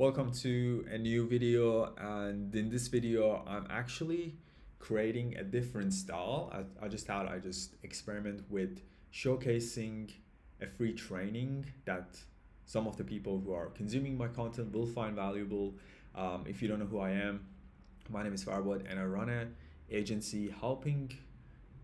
Welcome to a new video, and in this video I'm actually creating a different style. I just thought I just experiment with showcasing a free training that some of the people who are consuming my content will find valuable. If you don't know who I am, my name is Farbod and I run an agency helping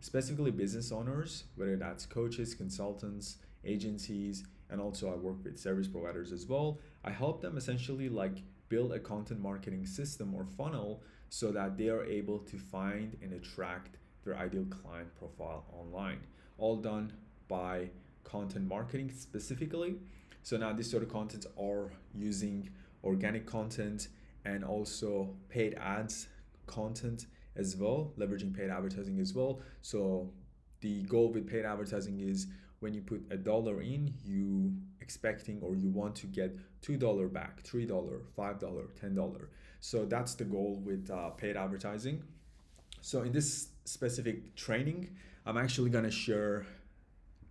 specifically business owners, whether that's coaches, consultants, agencies, and also I work with service providers as well. I help them essentially like build a content marketing system or funnel so that they are able to find and attract their ideal client profile online. All done by content marketing specifically. So now these sort of contents are using organic content and also paid ads content as well, leveraging paid advertising as well. So the goal with paid advertising is when you put $1 in, you expecting or you want to get $2 back, $3, $5, $10. So that's the goal with paid advertising. So in this specific training, I'm actually gonna share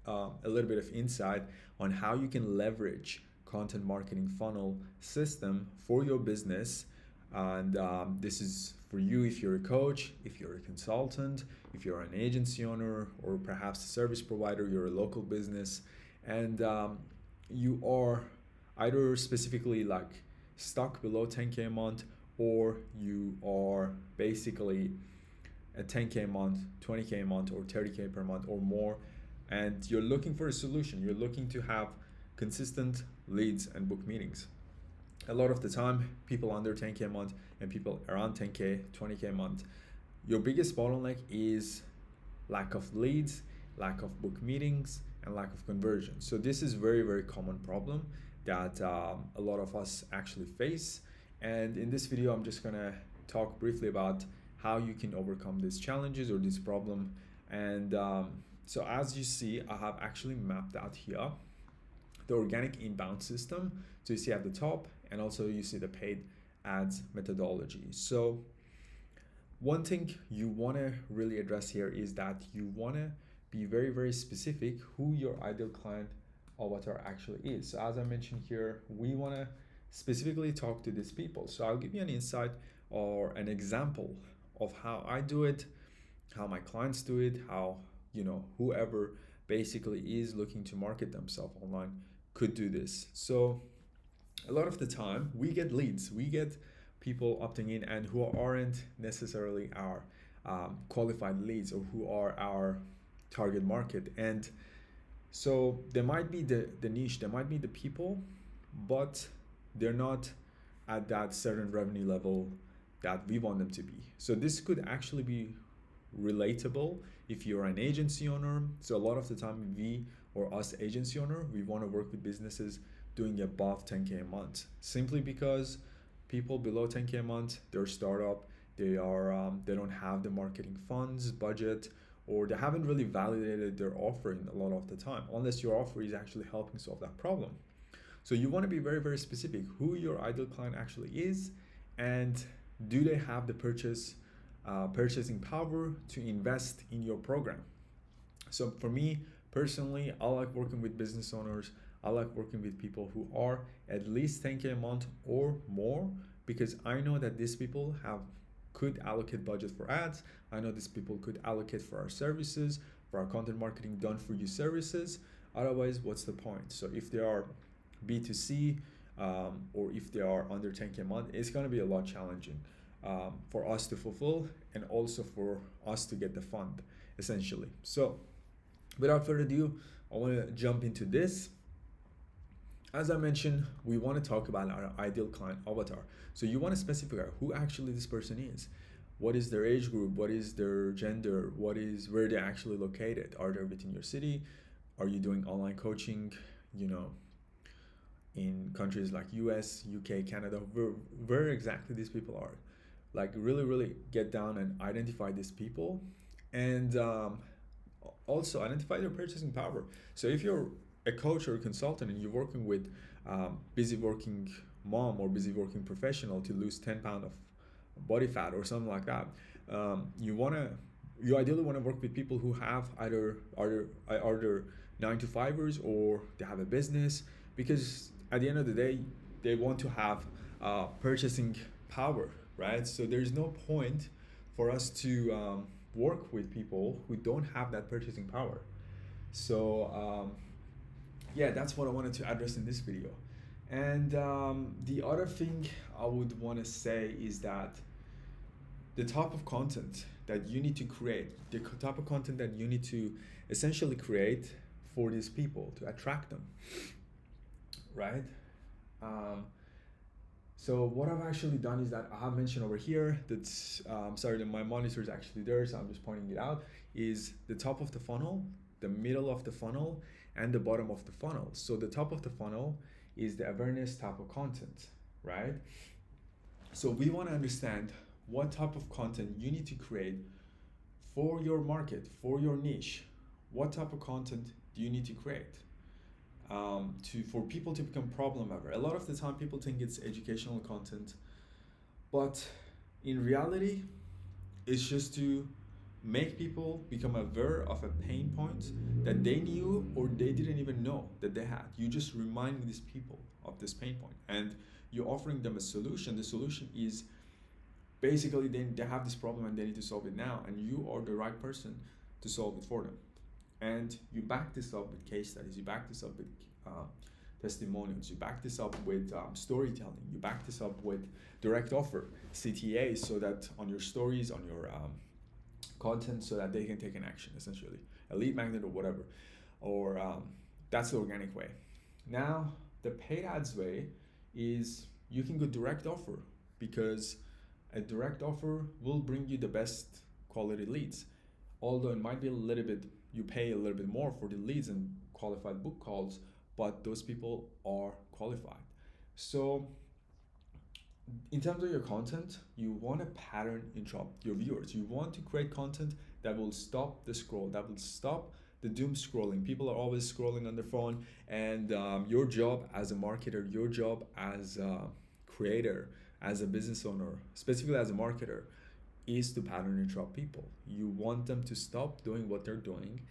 a little bit of insight on how you can leverage content marketing funnel system for your business. And this is for you if you're a coach, if you're a consultant, if you're an agency owner, or perhaps a service provider, you're a local business, and you are either specifically like stuck below 10K a month, or you are basically at 10K a month, 20K a month, or 30K per month or more, and you're looking for a solution. You're looking to have consistent leads and book meetings. A lot of the time, people under 10K a month and people around 10K, 20K a month, your biggest bottleneck is lack of leads, lack of book meetings, and lack of conversion. So this is very, very common problem that a lot of us actually face. And in this video, I'm just gonna talk briefly about how you can overcome these challenges or this problem. And so as you see, I have actually mapped out here the organic inbound system. So you see at the top, and also you see the paid ads methodology. So one thing you want to really address here is that you want to be very, very specific who your ideal client avatar actually is. So as I mentioned here, we want to specifically talk to these people. So I'll give you an insight or an example of how I do it, how my clients do it, how whoever basically is looking to market themselves online could do this. So a lot of the time we get leads, we get people opting in and who aren't necessarily our qualified leads or who are our target market. And so there might be the niche, there might be the people, but they're not at that certain revenue level that we want them to be. So this could actually be relatable if you're an agency owner. So a lot of the time we or us agency owner, we want to work with businesses doing above 10K a month, simply because people below 10K a month, they're a startup, they don't have the marketing funds budget, or they haven't really validated their offering a lot of the time, unless your offer is actually helping solve that problem. So you want to be very, very specific who your ideal client actually is, and do they have the purchasing power to invest in your program. So for me personally, I like working with business owners. I like working with people who are at least 10K a month or more, because I know that these people could allocate budget for ads. I know these people could allocate for our services, for our content marketing done for you services. Otherwise, what's the point? So if they are B2C or if they are under 10K a month, it's going to be a lot challenging for us to fulfill and also for us to get the fund essentially. So without further ado, I want to jump into this. As I mentioned, we want to talk about our ideal client avatar. So you want to specify who actually this person is. What is their age group? What is their gender? Where they're actually located? Are they within your city? Are you doing online coaching, in countries like US, UK, Canada, where exactly these people are? Like really, really get down and identify these people, and also identify their purchasing power. So if you're a coach or a consultant and you're working with busy working mom or busy working professional to lose 10 pounds of body fat or something like that, you ideally want to work with people who have either 9 to 5ers or they have a business, because at the end of the day they want to have purchasing power, right? So there's no point for us to work with people who don't have that purchasing power. So yeah, that's what I wanted to address in this video. And the other thing I would want to say is that the type of content that you need to create, the type of content that you need to essentially create for these people to attract them, right? Um, so what I've actually done is that I have mentioned over here that, sorry, that my monitor is actually there, so I'm just pointing it out, is the top of the funnel, the middle of the funnel, and the bottom of the funnel. So the top of the funnel is the awareness type of content, right? So we want to understand what type of content you need to create for your market, for your niche. What type of content do you need to create for people to become problem aware? A lot of the time people think it's educational content, but in reality, it's just to make people become aware of a pain point that they knew or they didn't even know that they had. You just reminding these people of this pain point and you're offering them a solution. The solution is basically they have this problem and they need to solve it now, and you are the right person to solve it for them. And you back this up with case studies, you back this up with testimonials, you back this up with storytelling, you back this up with direct offer, CTAs, so that on your stories, on your content, so that they can take an action, essentially a lead magnet or whatever. Or that's the organic way. Now the paid ads way is you can go direct offer, because a direct offer will bring you the best quality leads, although it might be a little bit, you pay a little bit more for the leads and qualified book calls, but those people are qualified. So in terms of your content, you want to pattern interrupt your viewers. You want to create content that will stop the scroll, that will stop the doom scrolling. People are always scrolling on their phone, and your job as a marketer, your job as a creator, as a business owner, specifically as a marketer, is to pattern interrupt people. You want them to stop doing what they're doing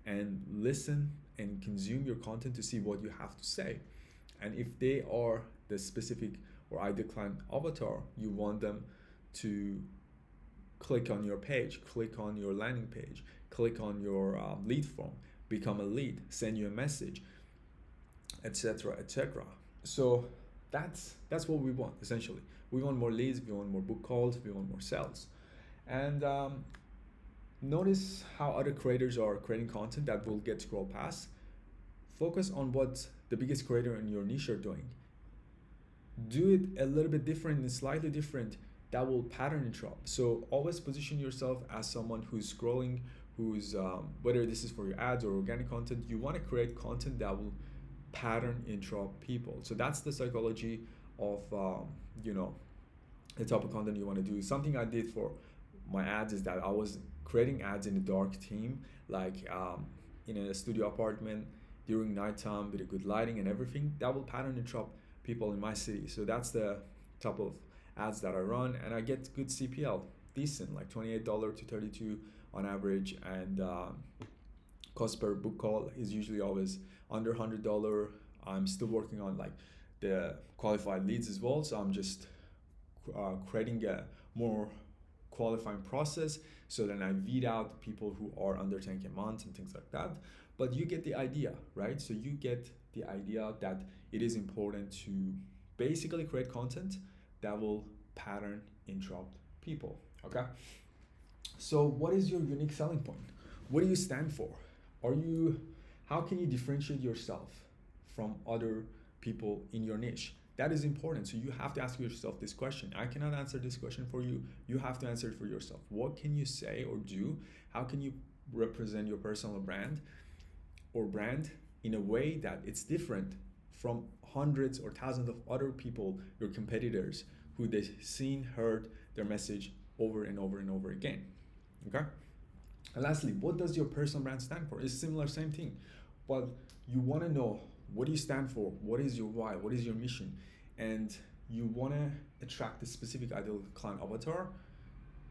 and listen and consume your content to see what you have to say. And if they are the specific or ideal client avatar, you want them to click on your page, click on your landing page, click on your lead form, become a lead, send you a message, etc., etc. So that's what we want, essentially. We want more leads, we want more book calls, we want more sales. And notice how other creators are creating content that will get scrolled past. Focus on what the biggest creator in your niche are doing. Do it a little bit different and slightly different. That will pattern interrupt. So always position yourself as someone who's scrolling, who's whether this is for your ads or organic content, you want to create content that will pattern interrupt people. So that's the psychology of the type of content you want to do. Something I did for my ads is that I was creating ads in a dark theme, like in a studio apartment during nighttime with a good lighting and everything. That will pattern interrupt people in my city. So that's the type of ads that I run, and I get good CPL, decent, like $28 to $32 on average, and cost per book call is usually always under $100. I'm still working on like the qualified leads as well, so I'm just creating a more qualifying process, so then I weed out people who are under 10K a month and things like that. But you get the idea, right? So you get the idea that it is important to basically create content that will pattern interrupt people. Okay, so what is your unique selling point? What do you stand for? How can you differentiate yourself from other people in your niche? That is important. So you have to ask yourself this question. I cannot answer this question for you. You have to answer it for yourself. What can you say or do? How can you represent your personal brand or brand in a way that it's different from hundreds or thousands of other people, your competitors, who they've seen, heard their message over and over and over again? Okay? And lastly, what does your personal brand stand for? It's similar, same thing. But you want to know, what do you stand for? What is your why? What is your mission? And you want to attract a specific ideal client avatar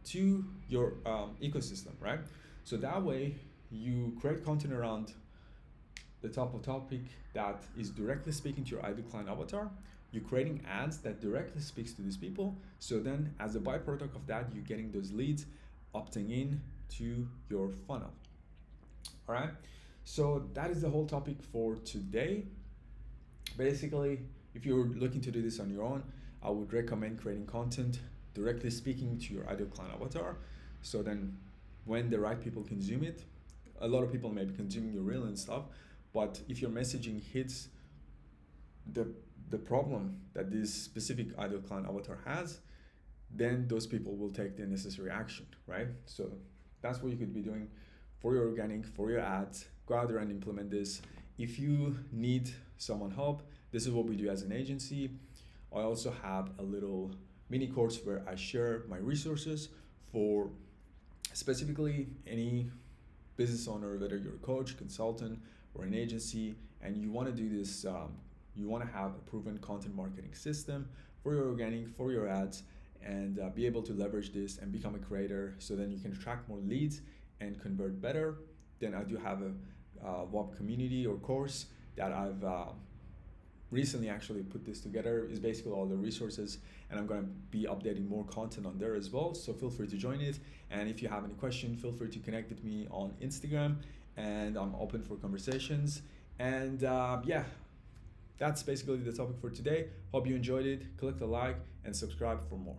to your ecosystem, right? So that way you create content around the type of topic that is directly speaking to your ideal client avatar, you're creating ads that directly speaks to these people. So then as a byproduct of that, you're getting those leads opting in to your funnel. All right, so that is the whole topic for today. Basically, if you're looking to do this on your own, I would recommend creating content directly speaking to your ideal client avatar. So then when the right people consume it, a lot of people may be consuming your reel and stuff, but if your messaging hits the problem that this specific ideal client avatar has, then those people will take the necessary action, right? So that's what you could be doing for your organic, for your ads. Go out there and implement this. If you need someone help, this is what we do as an agency. I also have a little mini course where I share my resources for specifically any business owner, whether you're a coach, consultant, or an agency, and you want to do this, you want to have a proven content marketing system for your organic, for your ads, and be able to leverage this and become a creator so then you can attract more leads and convert better. Then I do have a WOP community or course that I've recently actually put this together. Is basically all the resources, and I'm going to be updating more content on there as well, so feel free to join it. And if you have any question, feel free to connect with me on Instagram, and I'm open for conversations. And yeah, that's basically the topic for today. Hope you enjoyed it. Click the like and subscribe for more.